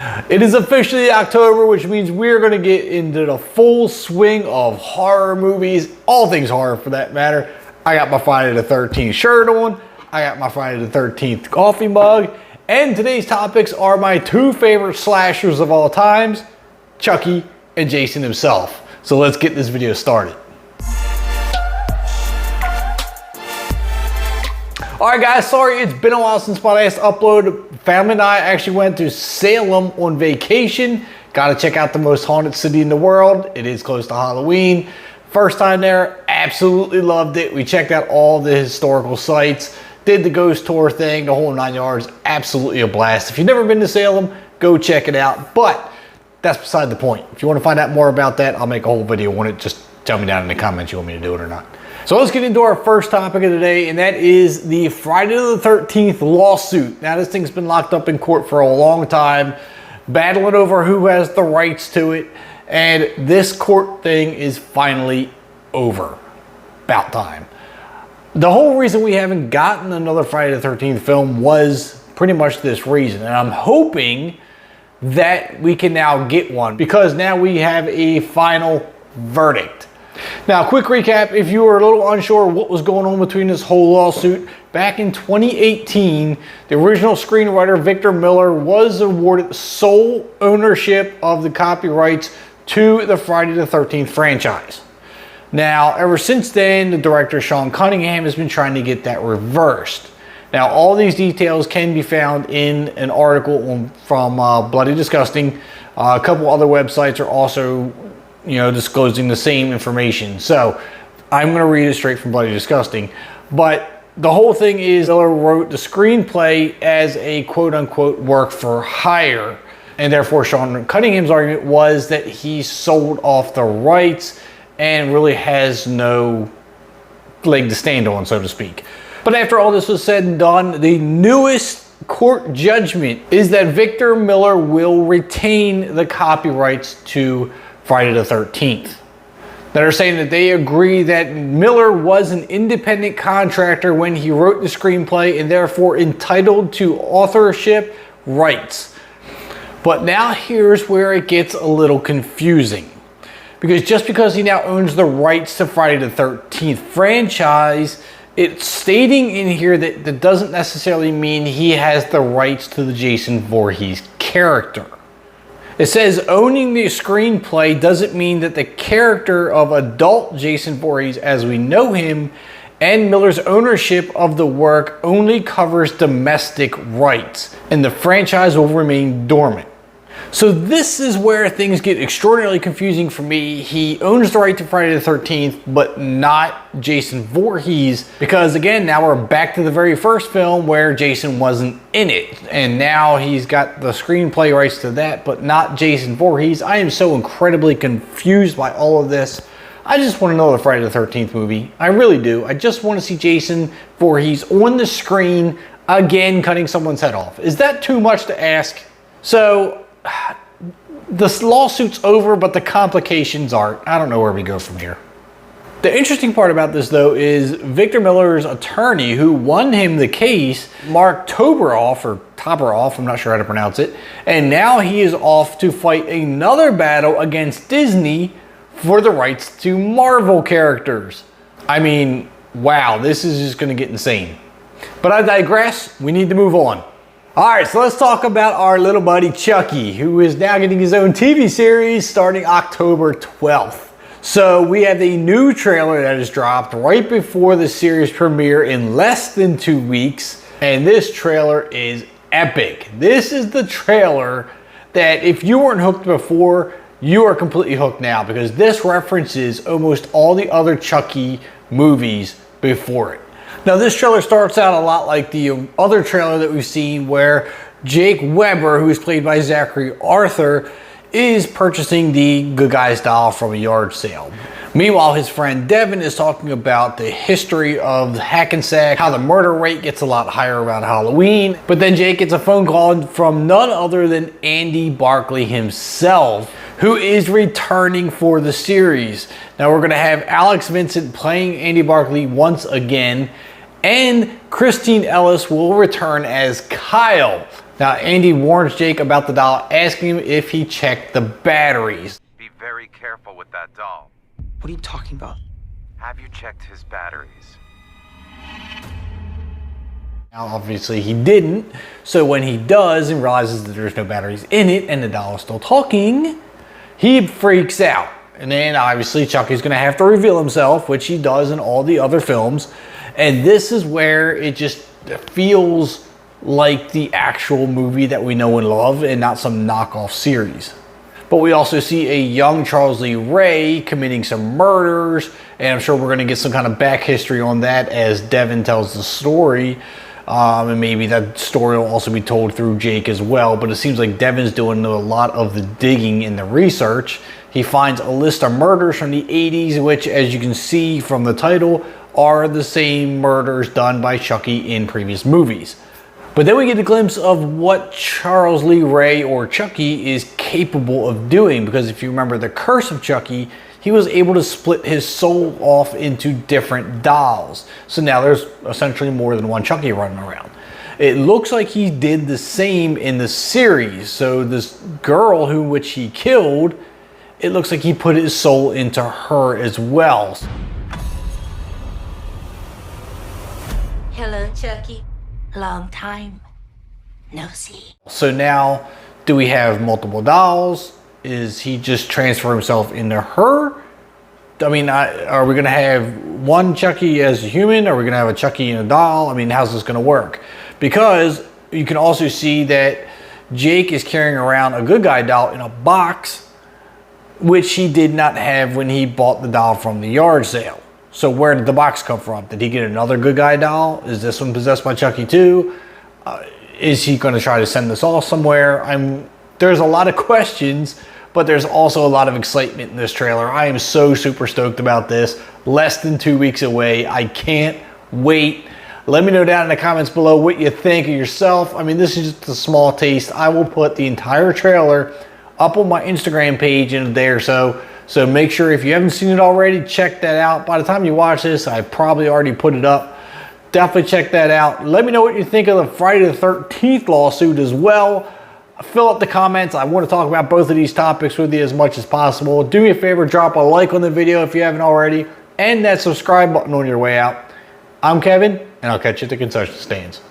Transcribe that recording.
It is officially October, which means we're going to get into the full swing of horror movies, all things horror for that matter. I got my Friday the 13th shirt on, I got my Friday the 13th coffee mug, and today's topics are my two favorite slashers of all times, Chucky and Jason himself. So let's get this video started. Alright guys, sorry it's been a while since my last upload. Family and I actually went to Salem on vacation. Got to check out the most haunted city in the world. It is close to Halloween. First time there, absolutely loved it. We checked out all the historical sites, did the ghost tour thing, the whole 9 yards. Absolutely a blast. If you've never been to Salem, go check it out. But that's beside the point. If you want to find out more about that, I'll make a whole video on it. Just tell me down in the comments you want me to do it or not. So let's get into our first topic of the day, and that is the Friday the 13th lawsuit. Now this thing's been locked up in court for a long time, battling over who has the rights to it, and this court thing is finally over. About time. The whole reason we haven't gotten another Friday the 13th film was pretty much this reason, and I'm hoping that we can now get one because now we have a final verdict. Now, quick recap, if you were a little unsure what was going on between this whole lawsuit, back in 2018, the original screenwriter Victor Miller was awarded sole ownership of the copyrights to the Friday the 13th franchise. Now, ever since then, the director Sean Cunningham has been trying to get that reversed. Now, all these details can be found in an article from Bloody Disgusting. A couple other websites are also disclosing the same information. So I'm going to read it straight from Bloody Disgusting. But the whole thing is Miller wrote the screenplay as a quote-unquote work for hire. And therefore Sean Cunningham's argument was that he sold off the rights and really has no leg to stand on, so to speak. But after all this was said and done, the newest court judgment is that Victor Miller will retain the copyrights to Friday the 13th. They're saying that they agree that Miller was an independent contractor when he wrote the screenplay and therefore entitled to authorship rights. But now here's where it gets a little confusing. Because just because he now owns the rights to Friday the 13th franchise, it's stating in here that doesn't necessarily mean he has the rights to the Jason Voorhees character. It says owning the screenplay doesn't mean that the character of adult Jason Voorhees as we know him and Miller's ownership of the work only covers domestic rights and the franchise will remain dormant. So this is where things get extraordinarily confusing for me. He owns the right to Friday the 13th, but not Jason Voorhees, because again, now we're back to the very first film where Jason wasn't in it. And now he's got the screenplay rights to that, but not Jason Voorhees. I am so incredibly confused by all of this. I just want another Friday the 13th movie. I really do. I just want to see Jason Voorhees on the screen again cutting someone's head off. Is that too much to ask? So this lawsuit's over, but the complications aren't. I don't know where we go from here. The interesting part about this, though, is Victor Miller's attorney, who won him the case, Mark Toberoff, I'm not sure how to pronounce it, and now he is off to fight another battle against Disney for the rights to Marvel characters. I mean, wow, this is just going to get insane. But I digress. We need to move on. Alright, so let's talk about our little buddy Chucky, who is now getting his own TV series starting October 12th. So we have a new trailer that is dropped right before the series premiere in less than 2 weeks, and this trailer is epic. This is the trailer that if you weren't hooked before, you are completely hooked now, because this references almost all the other Chucky movies before it. Now this trailer starts out a lot like the other trailer that we've seen where Jake Weber, who is played by Zachary Arthur, is purchasing the Good Guys doll from a yard sale. Meanwhile, his friend Devin is talking about the history of Hackensack, how the murder rate gets a lot higher around Halloween. But then Jake gets a phone call from none other than Andy Barclay himself, who is returning for the series. Now we're going to have Alex Vincent playing Andy Barclay once again, and Christine Ellis will return as Kyle. Now, Andy warns Jake about the doll, asking him if he checked the batteries. Be very careful with that doll. What are you talking about? Have you checked his batteries? Now, obviously he didn't, so when he does and realizes that there's no batteries in it and the doll is still talking, he freaks out. And then obviously Chucky's gonna have to reveal himself, which he does in all the other films. And this is where it just feels like the actual movie that we know and love and not some knockoff series. But we also see a young Charles Lee Ray committing some murders, and I'm sure we're gonna get some kind of back history on that as Devin tells the story. And maybe that story will also be told through Jake as well, but it seems like Devin's doing a lot of the digging and the research. He finds a list of murders from the 80s, which, as you can see from the title, are the same murders done by Chucky in previous movies. But then we get a glimpse of what Charles Lee Ray, or Chucky, is capable of doing, because if you remember the curse of Chucky, he was able to split his soul off into different dolls. So now there's essentially more than one Chucky running around. It looks like he did the same in the series. So this girl which he killed, it looks like he put his soul into her as well. Hello, Chucky. Long time no see. So now, do we have multiple dolls? Is he just transfer himself into her? I mean, are we gonna have one Chucky as a human? Are we gonna have a Chucky and a doll? I mean, how's this gonna work? Because you can also see that Jake is carrying around a good guy doll in a box, which he did not have when he bought the doll from the yard sale. So where did the box come from? Did he get another good guy doll? Is this one possessed by Chucky too? Is he gonna try to send this off somewhere? There's a lot of questions, but there's also a lot of excitement in this trailer. I am so super stoked about this. Less than 2 weeks away. I can't wait. Let me know down in the comments below what you think of yourself. I mean, this is just a small taste. I will put the entire trailer up on my Instagram page in a day or so. So make sure, if you haven't seen it already, check that out. By the time you watch this, I probably already put it up. Definitely check that out. Let me know what you think of the Friday the 13th lawsuit as well. Fill up the comments. I want to talk about both of these topics with you as much as possible. Do me a favor, drop a like on the video if you haven't already, and that subscribe button on your way out. I'm Kevin, and I'll catch you at the concession stands.